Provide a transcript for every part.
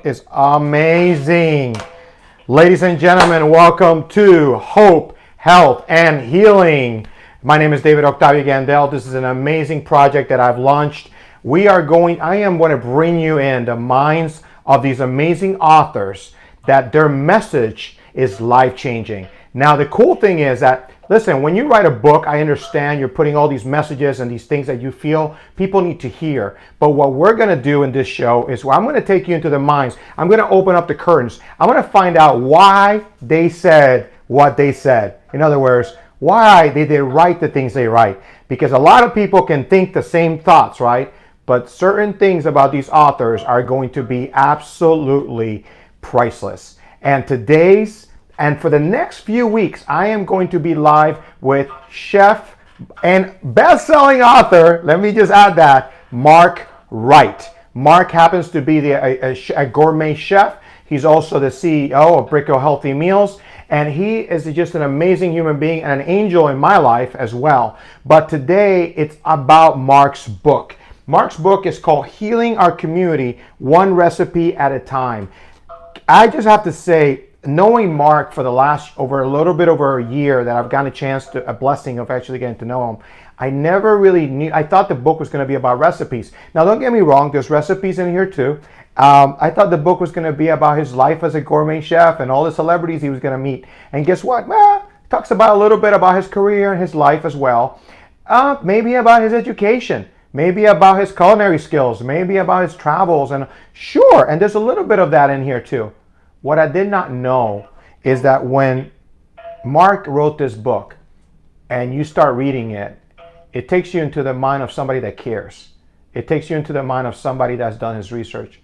is amazing. Ladies and gentlemen, welcome to Hope, Health, and Healing. My name is David Octavio Gandell. This is an amazing project that I've launched. I am going to bring you in the minds of these amazing authors that their message is life-changing. Now, the cool thing is that, listen, when you write a book, I understand you're putting all these messages and these things that you feel people need to hear. But what we're going to do in this show is I'm going to take you into the minds. I'm going to open up the curtains. I'm going to find out why they said what they said. In other words, why they write the things they write. Because a lot of people can think the same thoughts, right? But certain things about these authors are going to be absolutely priceless. And for the next few weeks, I am going to be live with chef and best-selling author, let me just add that, Mark Wright. Mark happens to be a gourmet chef. He's also the CEO of Brico Healthy Meals, and he is just an amazing human being and an angel in my life as well. But today, it's about Mark's book. Mark's book is called Healing Our Community, One Recipe at a Time. I just have to say, knowing Mark for the last a little bit over a year that I've gotten a blessing of actually getting to know him, I never really knew. I thought the book was going to be about recipes. Now, don't get me wrong, there's recipes in here too. I thought the book was going to be about his life as a gourmet chef and all the celebrities he was going to meet. And guess what? Well, it talks about a little bit about his career and his life as well. Maybe about his education. Maybe about his culinary skills. Maybe about his travels. And sure, and there's a little bit of that in here too. What I did not know is that when Mark wrote this book and you start reading it, it takes you into the mind of somebody that cares. It takes you into the mind of somebody that's done his research.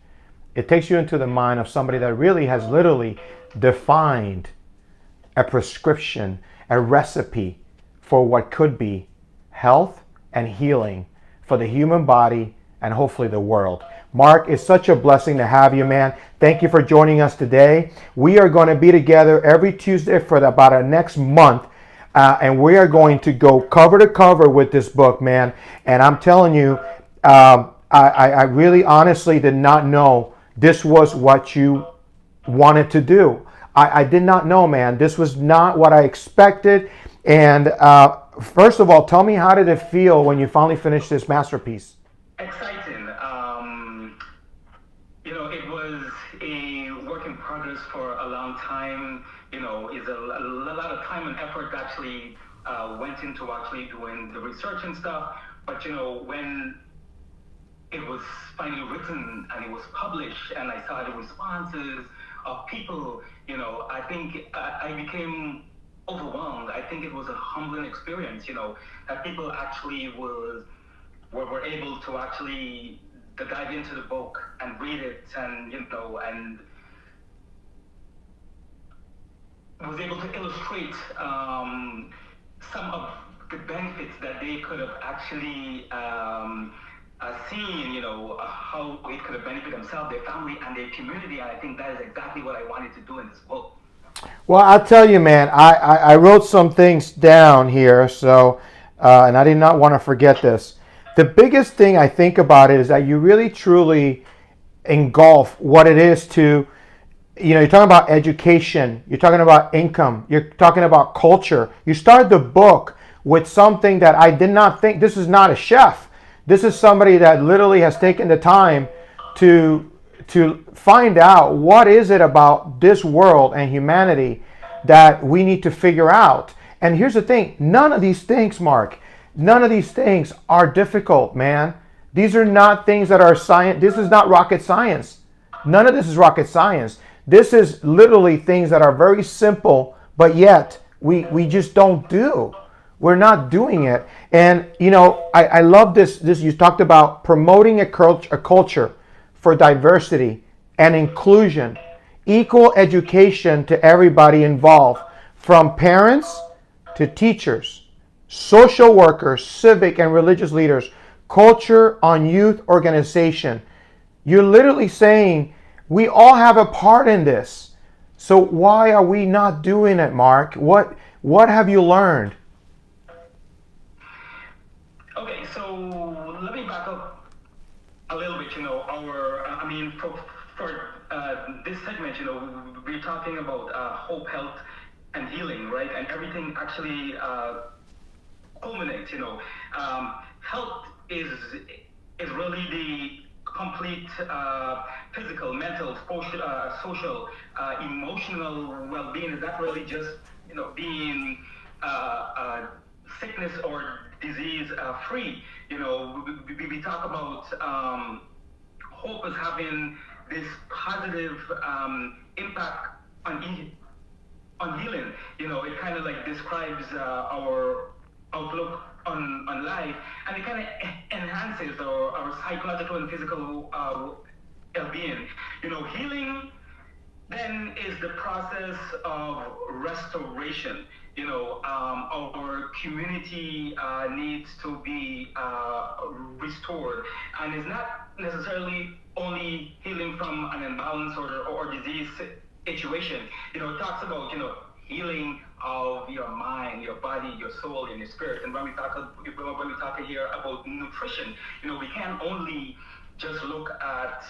It takes you into the mind of somebody that really has literally defined a prescription, a recipe for what could be health and healing for the human body and hopefully the world. Mark, it's such a blessing to have you, man. Thank you for joining us today. We are going to be together every Tuesday for about the next month, and we are going to go cover to cover with this book, man. And I'm telling you, I really honestly did not know this was what you wanted to do. I did not know, man. This was not what I expected. And first of all, tell me, how did it feel when you finally finished this masterpiece? Exciting. It was a work in progress for a long time. It's a lot of time and effort actually went into actually doing the research and stuff. But when it was finally written and it was published, and I saw the responses of people, I think I became overwhelmed. I think it was a humbling experience. That people actually were able to actually dive into the book and read it, and and was able to illustrate some of the benefits that they could have actually seen, how it could have benefited themselves, their family, and their community. And I think that is exactly what I wanted to do in this book. Well, I'll tell you, man, I wrote some things down here, so and I did not want to forget this. The biggest thing I think about it is that you really truly engulf what it is to, you're talking about education, you're talking about income, you're talking about culture. You started the book with something that I did not think. This is not a chef. This is somebody that literally has taken the time to find out what is it about this world and humanity that we need to figure out. And here's the thing, none of these things, Mark, none of these things are difficult, man. These are not things that are science. This is not rocket science. None of this is rocket science. This is literally things that are very simple, but yet we just don't do. We're not doing it. And, I love this. You talked about promoting a culture for diversity and inclusion, equal education to everybody involved, from parents to teachers, social workers, civic and religious leaders, culture on youth organization. You're literally saying we all have a part in this. So why are we not doing it, Mark? What have you learned? Okay, so let me back up a little bit. For this segment, we're talking about hope, health, and healing, right? And everything actually culminates. Health is really the complete physical, mental, social, emotional well-being. Is that really just being sickness or disease free? We talk about hope as having this positive impact on healing. It kind of like describes our outlook on life, and it kind of enhances our psychological and physical well-being. Healing then is the process of restoration. Our community needs to be restored, and it's not necessarily only healing from an imbalance or disease situation. It talks about healing of your mind, your body, your soul, and your spirit. And when we talk here about nutrition, we can't only just look at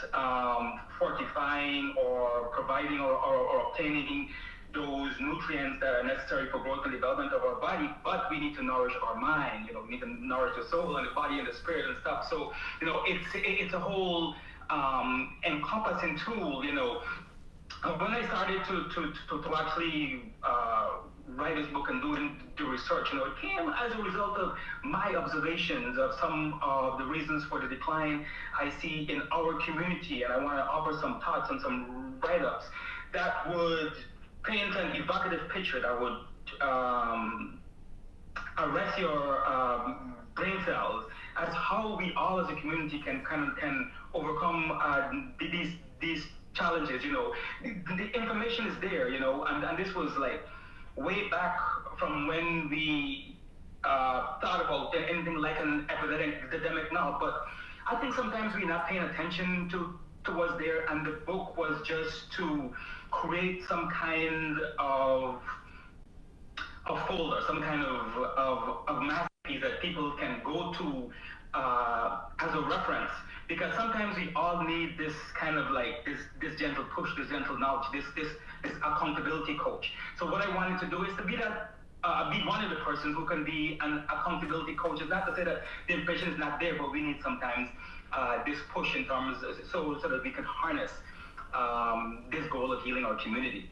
fortifying or providing or obtaining those nutrients that are necessary for growth and development of our body, but we need to nourish our mind. We need to nourish the soul and the body and the spirit and stuff. So it's a whole encompassing tool. When I started to actually write this book and doing the research, it came as a result of my observations of some of the reasons for the decline I see in our community, and I want to offer some thoughts and some write-ups that would paint an evocative picture that would arrest your brain cells as how we all as a community can overcome these challenges. The information is there, and this was like way back from when we thought about anything like an epidemic now. But I think sometimes we're not paying attention to what's there, and the book was just to create some kind of a folder, some kind of masterpiece that people can go to as a reference. Because sometimes we all need this kind of like this gentle push, this gentle nudge, this accountability coach. So what I wanted to do is to be that be one of the persons who can be an accountability coach. It's not to say that the information is not there, but we need sometimes this push in terms so that we can harness this goal of healing our community.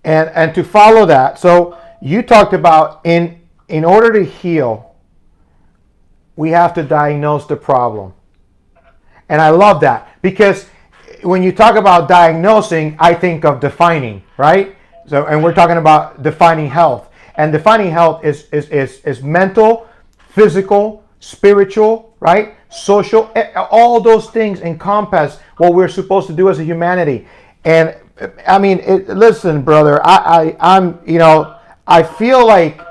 And to follow that, so you talked about in order to heal, we have to diagnose the problem. And I love that, because when you talk about diagnosing, I think of defining, right? So, and we're talking about defining health. And defining health is mental, physical, spiritual, right? Social, all those things encompass what we're supposed to do as a humanity. And I mean, listen, brother, I'm, I feel like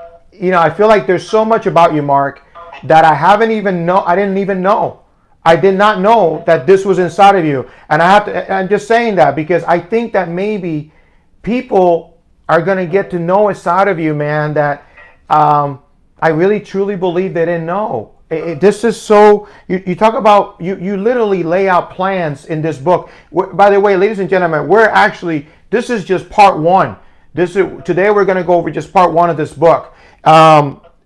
there's so much about you, Mark, that I didn't even know. I did not know that this was inside of you. And I'm just saying that because I think that maybe people are going to get to know inside of you, man, that I really truly believe they didn't know. This is so, you talk about, you literally lay out plans in this book. By the way, ladies and gentlemen, this is just part one. Today we're going to go over just part one of this book.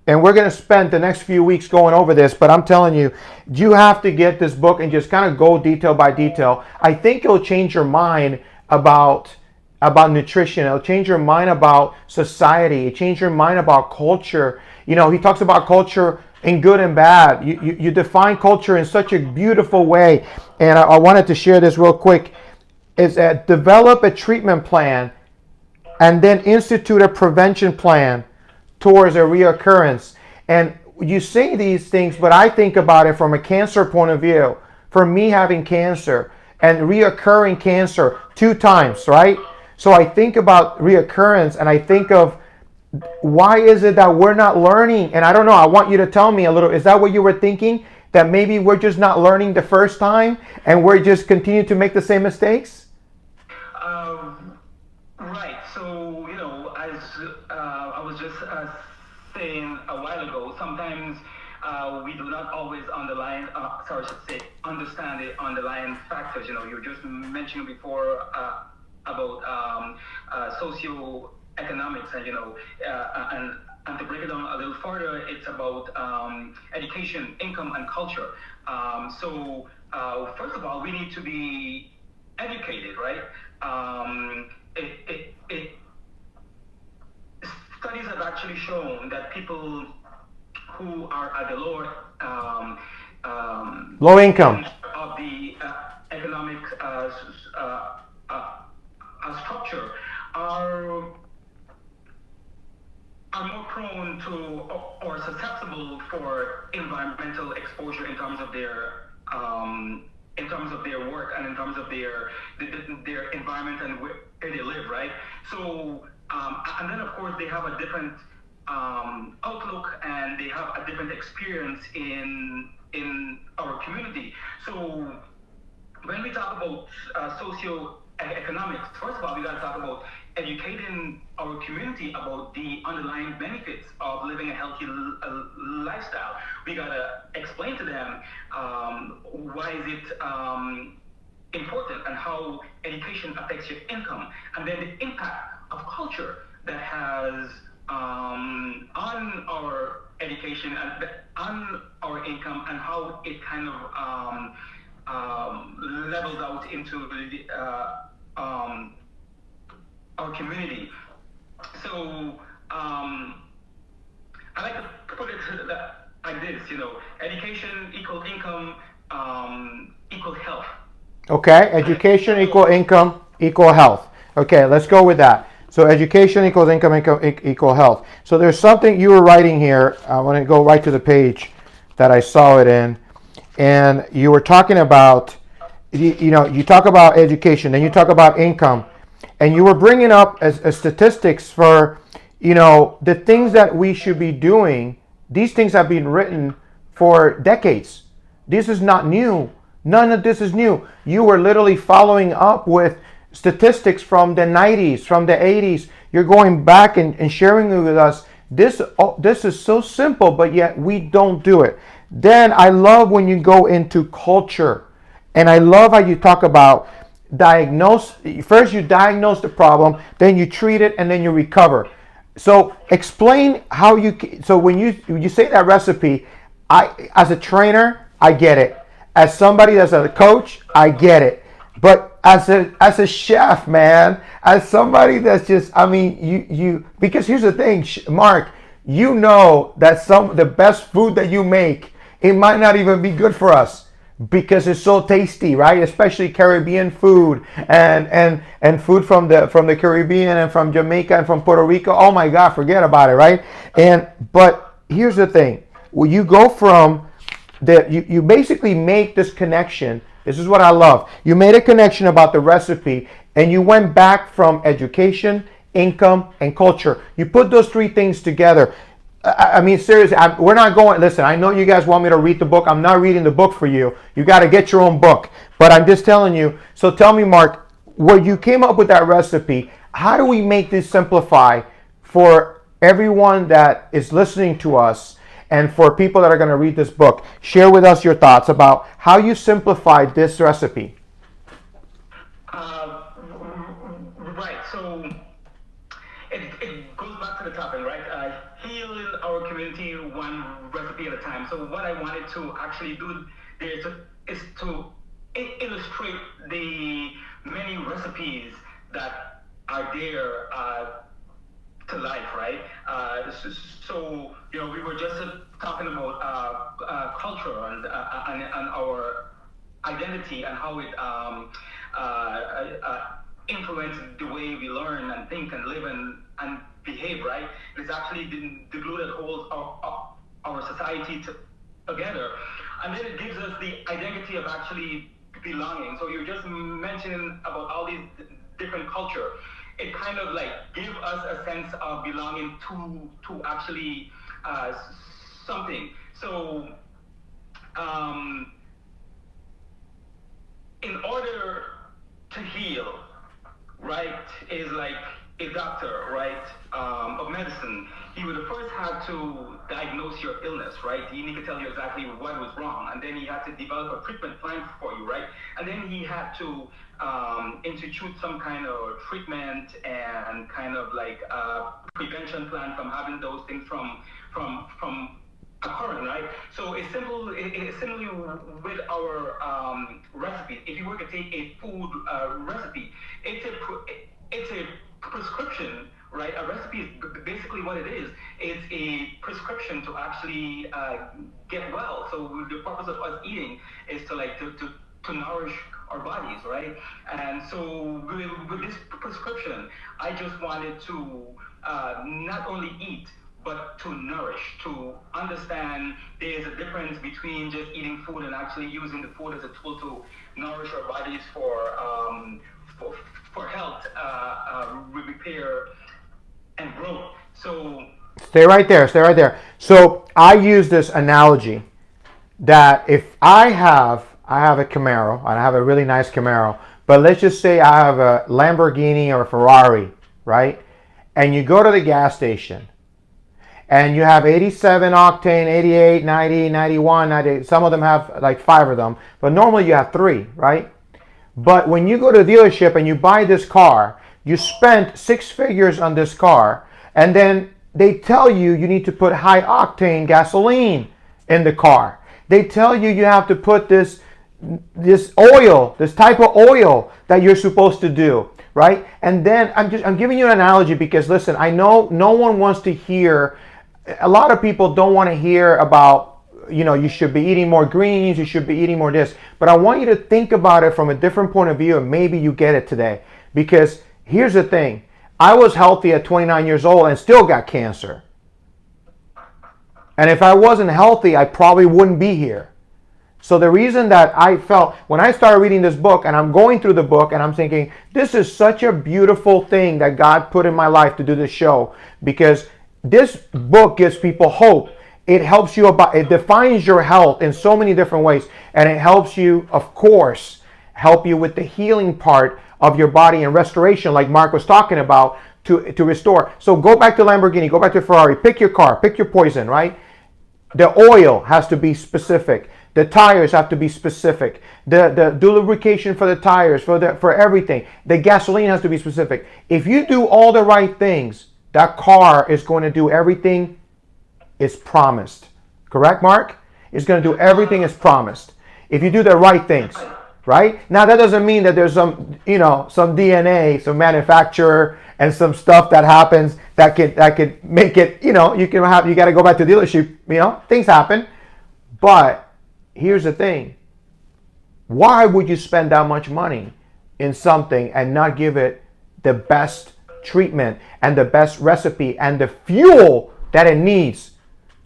And we're going to spend the next few weeks going over this, but I'm telling you, you have to get this book and just kind of go detail by detail. I think it'll change your mind about nutrition. It'll change your mind about society. It'll change your mind about culture. He talks about culture in good and bad. You define culture in such a beautiful way. And I wanted to share this real quick. Is that develop a treatment plan and then institute a prevention plan towards a reoccurrence. And you say these things, but I think about it from a cancer point of view. For me having cancer and reoccurring cancer 2 times, right? So I think about reoccurrence and I think of why is it that we're not learning? And I don't know, I want you to tell me a little, is that what you were thinking? That maybe we're just not learning the first time and we're just continue to make the same mistakes? Right. So, as I was just saying a while ago, sometimes we do not always understand the underlying factors. You were just mentioning before socioeconomics, and and to break it down a little further, it's about education, income, and culture. First of all, we need to be educated, right? It Studies have actually shown that people who are at the lower low income of the economic structure are more prone to or susceptible for environmental exposure in terms of their work and in terms of their environment and where they live, right? So and then of course they have a different outlook, and they have a different experience in our community. So when we talk about socio-economics, first of all, we got to talk about educating our community about the underlying benefits of living a healthy lifestyle. We got to explain to them why is it important, and how education affects your income, and then the impact of culture that has on our education and on our income, and how it kind of levels out into our community. So I like to put it like this, education equal income equal health. Okay, education equal income equal health. Okay, let's go with that. So education equals income equal health. So there's something you were writing here. I want to go right to the page that I saw it in, and you were talking about, you talk about education, then you talk about income, and you were bringing up as statistics for, the things that we should be doing. These things have been written for decades. This is not new. None of this is new. You were literally following up with statistics from the 90s, from the 80s. You're going back and sharing it with us. This is so simple, but yet we don't do it. Then I love when you go into culture. And I love how you talk about diagnose. First you diagnose the problem, then you treat it, and then you recover. So explain how so when you say that recipe, as a trainer, I get it. As somebody that's a coach, I get it. But as a chef, man, as somebody that's just, you because here's the thing, Mark, that the best food that you make, it might not even be good for us because it's so tasty, right? Especially Caribbean food and food from the Caribbean and from Jamaica and from Puerto Rico. Oh my God, forget about it, right? But here's the thing: when you go from you basically make this connection. This is what I love. You made a connection about the recipe, and you went back from education, income, and culture. You put those three things together. Seriously, we're not going. Listen, I know you guys want me to read the book. I'm not reading the book for you. You got to get your own book. But I'm just telling you. So tell me, Mark, when you came up with that recipe, how do we make this simplify for everyone that is listening to us? And for people that are going to read this book, share with us your thoughts about how you simplified this recipe. Right. So it goes back to the topic, right? Heal our community one recipe at a time. So what I wanted to actually do there is to illustrate the many recipes that are there to life, right? So we were just talking about culture and our identity and how it influences the way we learn and think and live and behave, right? It's actually the glue that holds our society together, and then it gives us the identity of actually belonging. So you're just mentioning about all these different culture. It kind of like give us a sense of belonging to actually something. So in order to heal, right, is like a doctor, right, of medicine, he would first have to diagnose your illness, right? He need to tell you exactly what was wrong, and then he had to develop a treatment plan for you, right? And then he had to institute some kind of treatment and kind of like a prevention plan from having those things from occurring, right? So it's similarly with our recipes. If you were to take a food recipe, it's a prescription, right? A recipe is basically what it is. It's a prescription to actually get well. So the purpose of us eating is to like to nourish our bodies, right? And so with this prescription, I just wanted to not only eat, but to nourish, to understand there's a difference between just eating food and actually using the food as a tool to nourish our bodies for health, repair, and growth. So stay right there, stay right there. So I use this analogy that if I have a Camaro, and I have a really nice Camaro, but let's just say I have a Lamborghini or a Ferrari, right? And you go to the gas station, and you have 87 octane, 88, 90, 91, 98. Some of them have like 5 of them, but normally you have 3, right? But when you go to the dealership and you buy this car, you spent 6 figures on this car, and then they tell you you need to put high octane gasoline in the car. They tell you you have to put this oil, this type of oil that you're supposed to do, right? And then I'm giving you an analogy because listen, I know no one wants to hear. A lot of people don't want to hear about, you should be eating more greens, you should be eating more this. But I want you to think about it from a different point of view, and maybe you get it today. Because here's the thing. I was healthy at 29 years old and still got cancer. And if I wasn't healthy, I probably wouldn't be here. So the reason that I felt, when I started reading this book, and I'm going through the book, and I'm thinking, this is such a beautiful thing that God put in my life to do this show, because this book gives people hope. It helps you it defines your health in so many different ways. And it helps you, of course, help you with the healing part of your body and restoration, like Mark was talking about, to restore. So go back to Lamborghini, go back to Ferrari, pick your car, pick your poison, right? The oil has to be specific. The tires have to be specific. The lubrication for the tires, for everything. The gasoline has to be specific. If you do all the right things, that car is going to do everything it's promised. Correct, Mark? It's going to do everything it's promised. If you do the right things, right? Now that doesn't mean that there's some DNA, some manufacturer, and some stuff that happens that could make it, you got to go back to the dealership, things happen. But here's the thing. Why would you spend that much money in something and not give it the best treatment and the best recipe and the fuel that it needs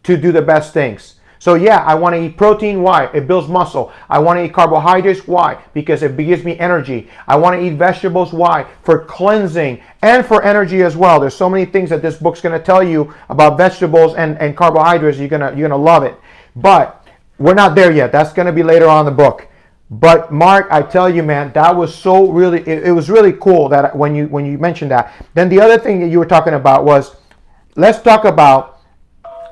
to do the best things? So yeah, I want to eat protein. Why? It builds muscle. I want to eat carbohydrates. Why? Because it gives me energy. I want to eat vegetables. Why? For cleansing and for energy as well. There's so many things that this book's going to tell you about vegetables and carbohydrates. You're gonna love it. But we're not there yet. That's going to be later on in the book. But Mark, I tell you, man, that was so really, it was really cool that when you mentioned that. Then the other thing that you were talking about was, let's talk about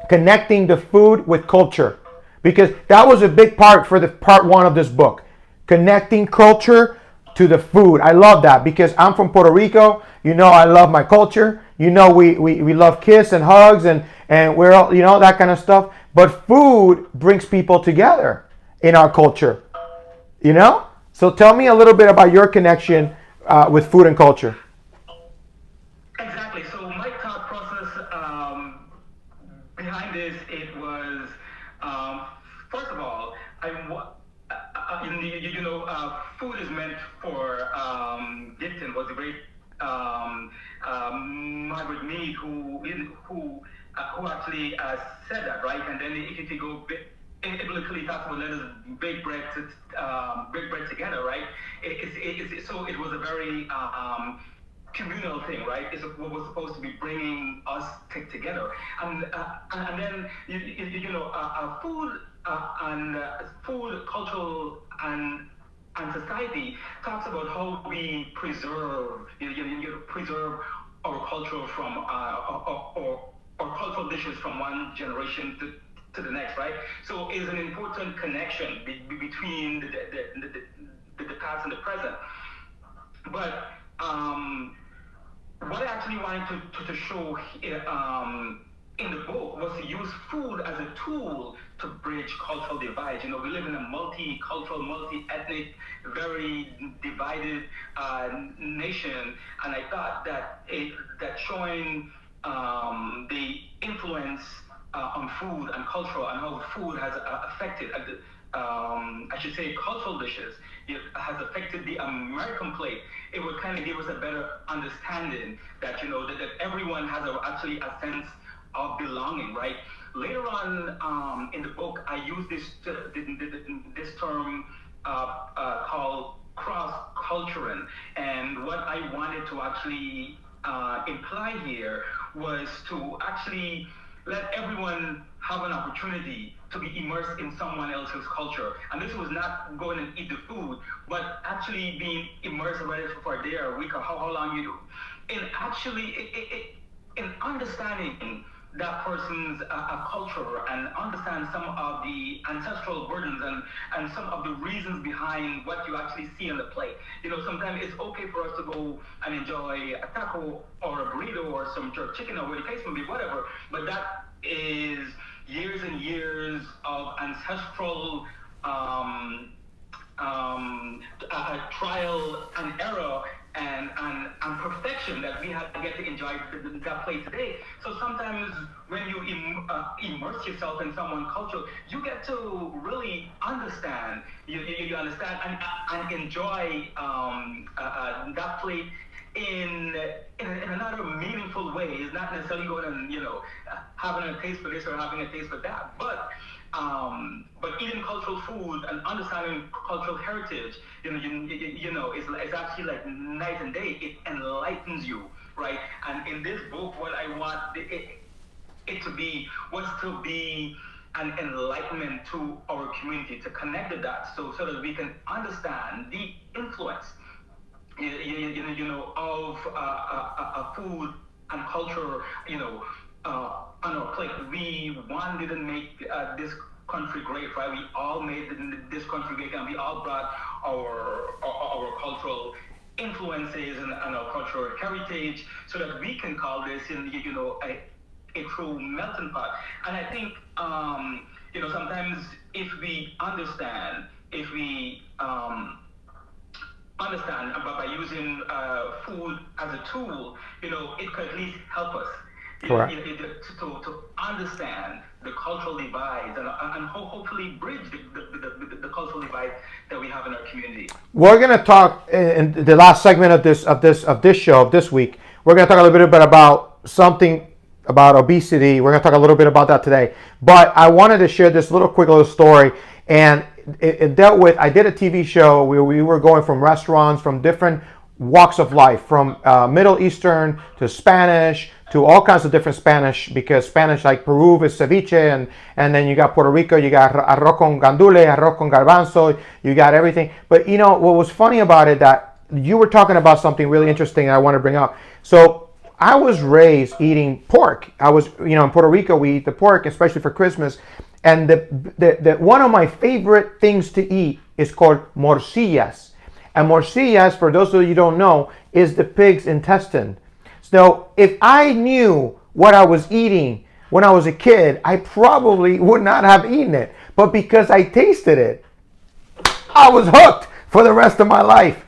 connecting the food with culture, because that was a big part for the part 1 of this book. Connecting culture to the food. I love that because I'm from Puerto Rico. I love my culture. We love kiss and hugs and we're all, that kind of stuff. But food brings people together in our culture. So tell me a little bit about your connection with food and culture. Exactly. So my thought process behind this, it was first of all, food is meant for gifting. Was a great Margaret Mead who actually said that, right? And then if you go it literally talks about let us bake bread together, right? So it was a very communal thing, right? It's what was supposed to be bringing us together, and then food and food, cultural and society talks about how we preserve, preserve our culture from or cultural dishes from one generation to the next, right? So is an important connection between the past and the present. But what I actually wanted to show in the book was to use food as a tool to bridge cultural divides. You know, we live in a multicultural, multi-ethnic, very divided nation, and I thought that that showing the influence on food and culture and how food has affected, I should say, cultural dishes, it has affected the American plate. It would kind of give us a better understanding that, you know, that everyone has actually a sense of belonging, right? Later on in the book, I use this term called cross-culturing, and what I wanted to actually imply here was to actually let everyone have an opportunity to be immersed in someone else's culture. And this was not going and eat the food, but actually being immersed, whether for a day or a week or how long you do, in actually in understanding that person's culture and understand some of the ancestral burdens and some of the reasons behind what you actually see on the plate. You know, sometimes it's okay for us to go and enjoy a taco or a burrito or some jerk chicken or whatever the case may be, whatever, but that is years and years of ancestral trial and error and perfection that we have to get to enjoy that play today. So sometimes when you immerse yourself in someone's culture, you get to really understand, you understand and enjoy that plate in another meaningful way. It's not necessarily going and, you know, having a taste for this or having a taste for that, but eating cultural food and understanding cultural heritage, you know, it's actually like night and day. It enlightens you, right? And in this book, what I want it to be was to be an enlightenment to our community, to connect the dots, so that we can understand the influence, you know, of food and culture, you know, on our plate. We didn't make this country great, right? We all made this country great, and we all brought our cultural influences and our cultural heritage, so that we can call this, you know, a true melting pot. And I think, you know, sometimes if we understand, by using food as a tool, you know, it could at least help us. Correct. To understand the cultural divides and hopefully bridge the cultural divide that we have in our community. We're going to talk in the last segment of this show this week. We're going to talk a little bit about something about obesity. We're going to talk a little bit about that today. But I wanted to share this quick little story, and it dealt with. I did a TV show where we were going from restaurants from different walks of life, from Middle Eastern to Spanish to all kinds of different Spanish, because Spanish, like Peru, is ceviche, and then you got Puerto Rico, you got arroz con gandule, arroz con garbanzo, you got everything. But you know what was funny about it, that you were talking about something really interesting I want to bring up. So I was raised eating pork. I was, you know, in Puerto Rico we eat the pork, especially for Christmas, and the one of my favorite things to eat is called morcillas. And morcillas, for those of you who don't know, is the pig's intestine. So if I knew what I was eating when I was a kid, I probably would not have eaten it. But because I tasted it, I was hooked for the rest of my life.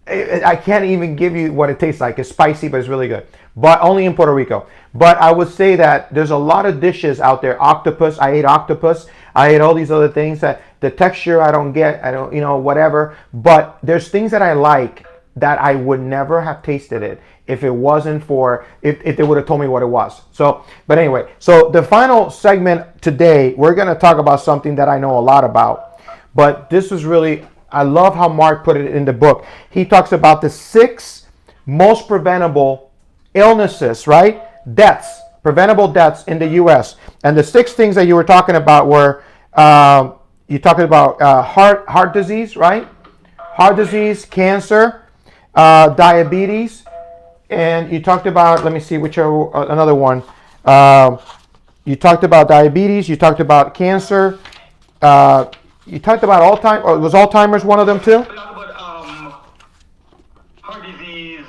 I can't even give you what it tastes like. It's spicy, but it's really good. But only in Puerto Rico. But I would say that there's a lot of dishes out there. Octopus, I ate octopus. I ate all these other things that the texture I don't get, I don't, you know, whatever. But there's things that I like that I would never have tasted it if it wasn't for, if they would have told me what it was. So, but anyway, so the final segment today, we're going to talk about something that I know a lot about. But this was really, I love how Mark put it in the book. He talks about the 6 most preventable illnesses, right? Deaths, preventable deaths in the U.S. And the 6 things that you were talking about were, you talked about heart disease, right? Heart disease, cancer, diabetes, And you talked about, let me see, another one. You talked about diabetes. You talked about cancer. Uh, you talked about Alzheimer's. Or was Alzheimer's one of them too? We talk about heart disease,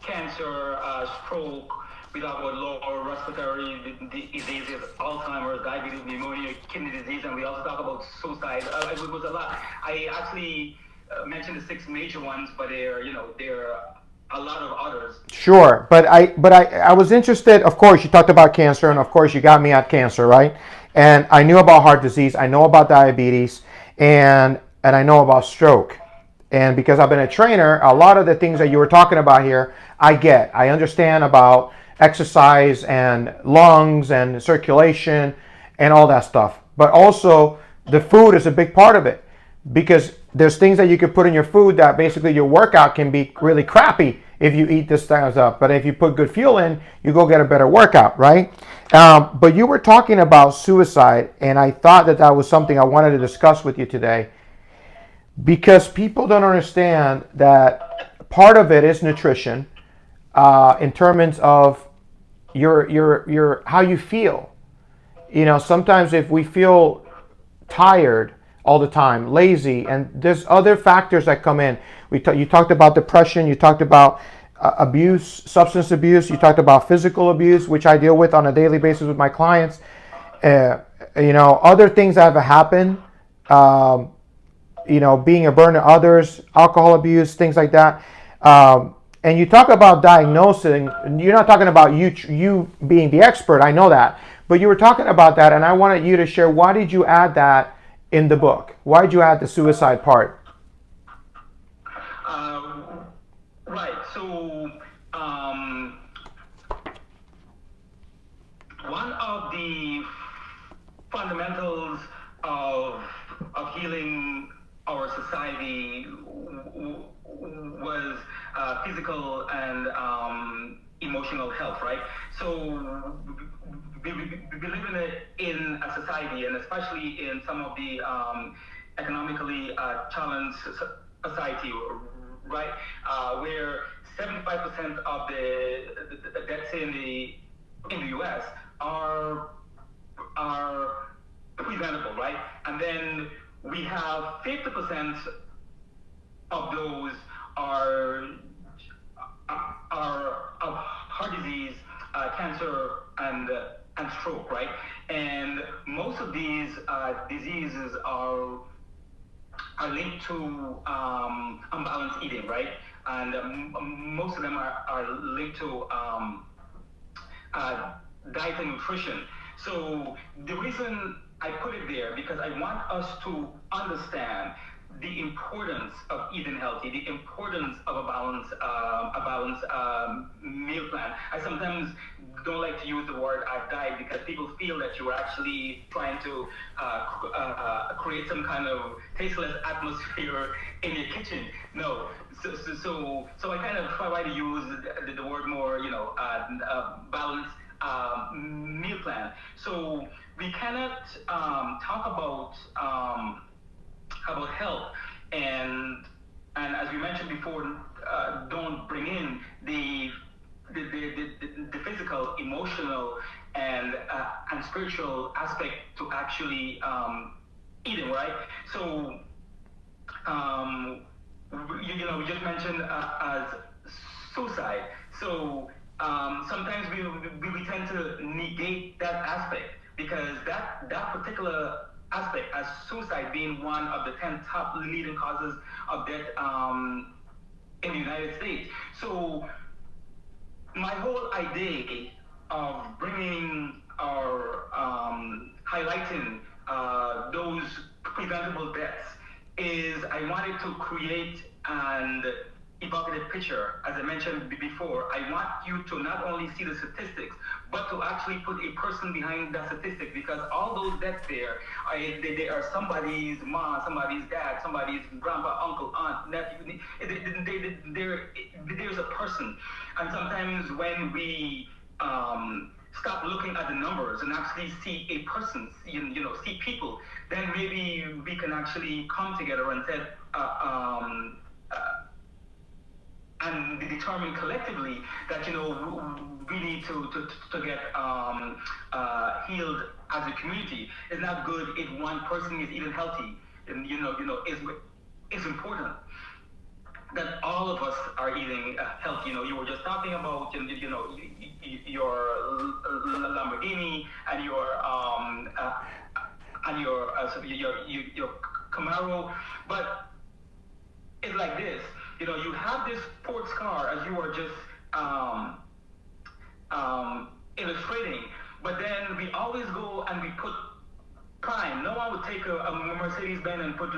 cancer, stroke. We talk about lower respiratory diseases, Alzheimer's, diabetes, pneumonia, kidney disease, and we also talk about suicide. It was a lot. I actually mentioned the 6 major ones, but there are a lot of others. Sure, but I was interested. Of course, you talked about cancer, and of course, you got me at cancer, right? And I knew about heart disease. I know about diabetes, and I know about stroke. And because I've been a trainer, a lot of the things that you were talking about here, I understand about exercise and lungs and circulation and all that stuff. But also, the food is a big part of it, because there's things that you could put in your food that basically your workout can be really crappy if you eat this stuff up. But if you put good fuel in, you go get a better workout, right? But you were talking about suicide, and I thought that was something I wanted to discuss with you today, because people don't understand that part of it is nutrition, in terms of your how you feel. Sometimes if we feel tired all the time, lazy, and there's other factors that come in. You talked about depression, you talked about abuse, substance abuse, you talked about physical abuse, which I deal with on a daily basis with my clients. Other things that have happened, being a burden to others, alcohol abuse, things like that. And you talk about diagnosing, you're not talking about you being the expert, I know that, but you were talking about that, and I wanted you to share, why did you add that in the book? Why did you add the suicide part? Right. So one of the fundamentals of healing our society was physical and emotional health, right? So we live in a society, and especially in some of the economically challenged society, right, where 75% of the deaths in the U.S. are preventable, right? And then we have 50% of those are of heart disease, cancer, and stroke, right? And most of these diseases are linked to unbalanced eating, right? And most of them are linked to diet and nutrition. So the reason I put it there, because I want us to understand the importance of eating healthy, the importance of a balanced meal plan. I sometimes don't like to use the word diet, because people feel that you are actually trying to create some kind of tasteless atmosphere in your kitchen. No. So I kind of try to use the word more, balanced meal plan. So we cannot talk about health and as we mentioned before, don't bring in the physical, emotional, and spiritual aspect to actually eating, right? So we just mentioned as suicide. So sometimes we tend to negate that aspect, because that particular aspect, as suicide being one of the 10 top leading causes of death in the United States. So my whole idea of bringing or highlighting those preventable deaths is I wanted to create an evocative picture. As I mentioned before, I want you to not only see the statistics, but to actually put a person behind that statistic, because all those deaths there, they are somebody's mom, somebody's dad, somebody's grandpa, uncle, aunt, nephew. There's a person. And sometimes when we stop looking at the numbers and actually see a person, see people, then maybe we can actually come together and say, and determine collectively that we need to get healed as a community. It's not good if one person is eating healthy, and it's important that all of us are eating healthy. You were just talking about your Lamborghini and your Camaro, but it's like this. You have this sports car, as you were just illustrating, but then we always go and we put prime. No one would take a Mercedes-Benz and put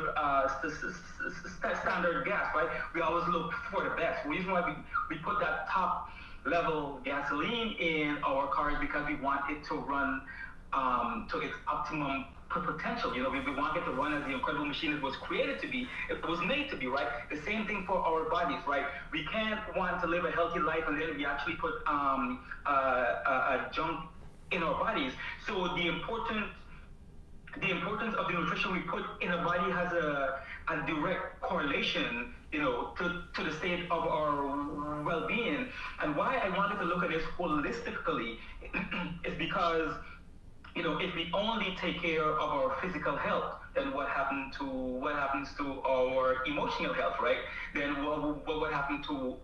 standard gas, right? We always look for the best. The reason why we put that top level gasoline in our cars because we want it to run to its optimum potential. We want it to run as the incredible machine it was created to be, it was made to be, right? The same thing for our bodies, right? We can't want to live a healthy life and then we actually put junk in our bodies. So the importance of the nutrition we put in our body has a direct correlation, to the state of our well-being. And why I wanted to look at this holistically is because if we only take care of our physical health, then what happens to our emotional health, right? Then what happened to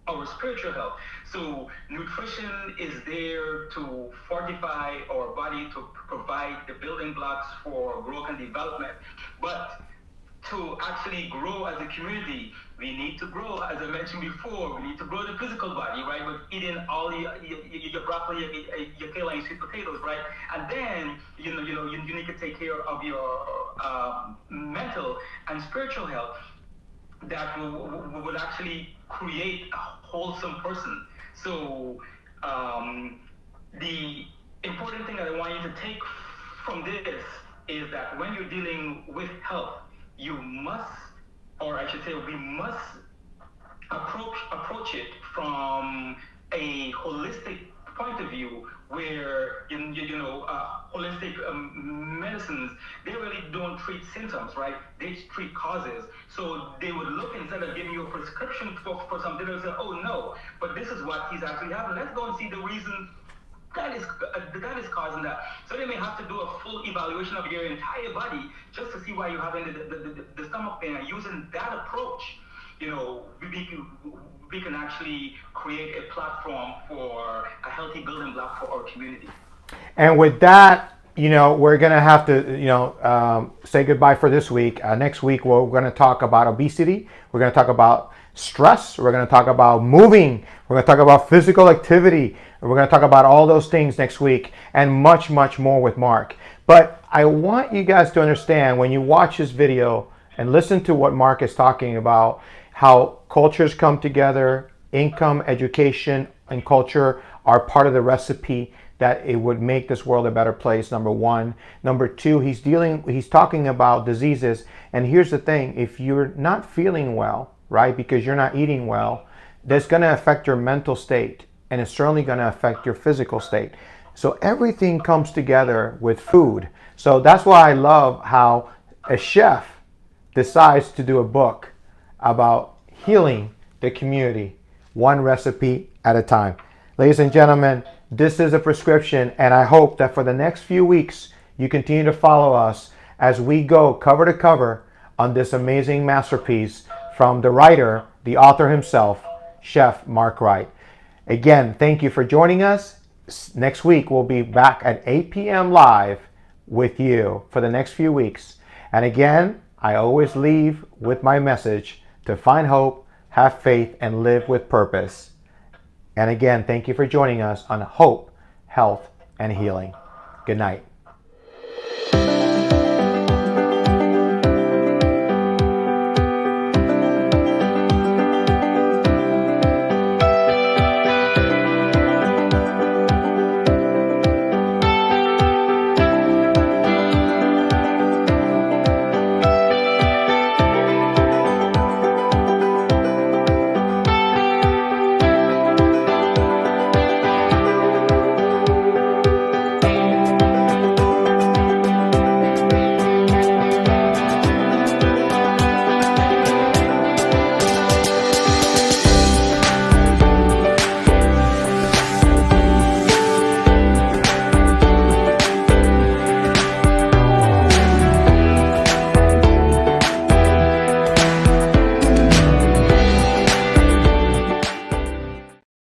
our spiritual health? So nutrition is there to fortify our body, to provide the building blocks for growth and development. But to actually grow as a community, we need to grow, as I mentioned before, we need to grow the physical body, right? With eating all your broccoli, your kale, and your sweet potatoes, right? And then, you need to take care of your mental and spiritual health that will actually create a wholesome person. So the important thing that I want you to take from this is that when you're dealing with health, you must, or I should say, we must approach it from a holistic point of view, where holistic medicines, they really don't treat symptoms, right? They treat causes. So they would look, instead of giving you a prescription for something, they'll say, oh no, but this is what he's actually having. Let's go and see the reason that is causing that. So they may have to do a full evaluation of your entire body just to see why you're having the stomach pain. And using that approach, we can actually create a platform for a healthy building block for our community. And with that, we're going to have to, say goodbye for this week. Next week, we're going to talk about obesity. We're going to talk about stress. We're going to talk about moving. We're going to talk about physical activity. We're going to talk about all those things next week and much, much more with Mark. But I want you guys to understand, when you watch this video and listen to what Mark is talking about, how cultures come together, income, education, and culture are part of the recipe that it would make this world a better place, number one. Number two, he's talking about diseases. And here's the thing, if you're not feeling well, right, because you're not eating well, that's going to affect your mental state, and it's certainly going to affect your physical state. So everything comes together with food. So that's why I love how a chef decides to do a book about healing the community, one recipe at a time. Ladies and gentlemen, this is a prescription, and I hope that for the next few weeks, you continue to follow us as we go cover to cover on this amazing masterpiece from the writer, the author himself, Chef Mark Wright. Again, thank you for joining us. Next week, we'll be back at 8 p.m. live with you for the next few weeks. And again, I always leave with my message to find hope, have faith, and live with purpose. And again, thank you for joining us on Hope, Health, and Healing. Good night.